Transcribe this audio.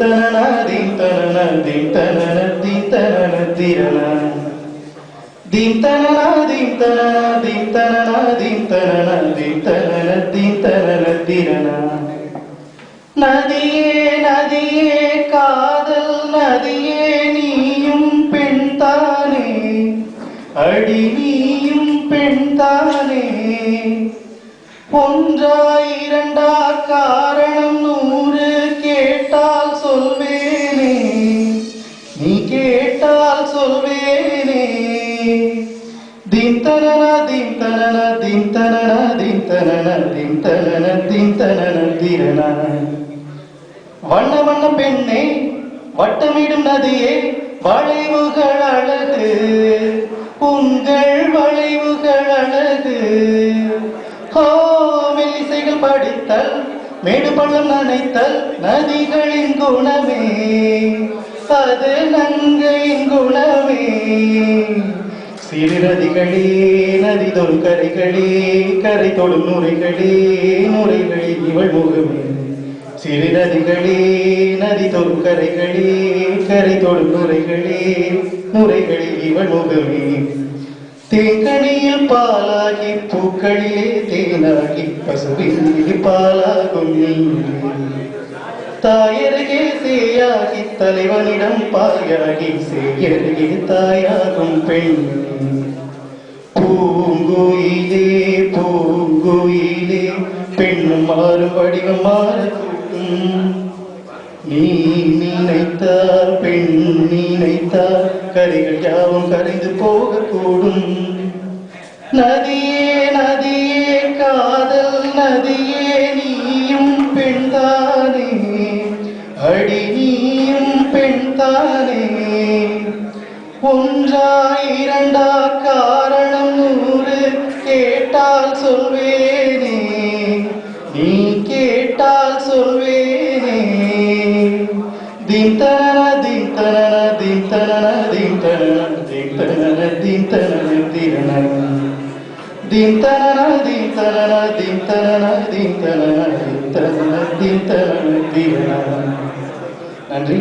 தனன தீம் தனன தீம் தனன தீம் தனன திரண தீம் தனன தீம் தனன தீம் தனன தீம் தனன தீம் தனன தீம் தனன திரண நதியே நதியே காதல் நதியே நீயும் பெண்தானே அடி நீயும் பெண்தானே ஒன்றா இரண்டா காரணம் 100 கேட்டால் சொல்வேனே நீ கேட்டால் சொல்வேனே தீம் தனன தீம் தனன தீம் தனன தீம் தனன தீம் தனன தீம் தனன திரண வண்ண வண்ண பெண்ணே வட்டமிடும் நதியே வளைவுகள் அழகு உங்கள் வளைவுகள் அழகு மெல்லிசைகள் படித்தல் மேடு பள்ளம் நனைத்தல் நதிகளின் குணமே அது நங்கையின் குணமே சிறு நதிகளே நதி தொடும் கரைகளே கரை தொடும் நுரைகளே நுரைகளில் இவள் முகமே சிறு நதிகளே நதி தொடும் கரைகளே கரை தொடும் நுரைகளே நுரைகளில் இவள் முகமே தேங்கனியில் பாலாகி பூக்களிலே தேனாகி பசுவின் பாலாகும் நீ தாயருகே சேயாகி தலைவனிடம் பாயாகி சேயருகே தாயாகும் பெண் பூங்குயிலே பூங்குயிலே பெண்ணும் மாறும் வடிவம் மாறக்கூடும் நீ நினைத்தால் பெண் நினைத்தால் கரைகள் யாவும் கரைந்து போகக்கூடும் நதியே நதியே காதல் நதியே நீயும் பெண்தானே அடி நீயும் பெண்தானே ஒன்றா இரண்டா காரணம் 100 கேட்டால் சொல்வேனே நீ கேட்டால் சொல்வேனே தீம் தனன தீம் தனன தீம் தனன தீம் தனன தீம் தனன தீம் தனன திரண தீம் தனன தீம் தனன தீம் தனன தீம் தனன தீம் தனன தீம் தனன திரண நன்றி.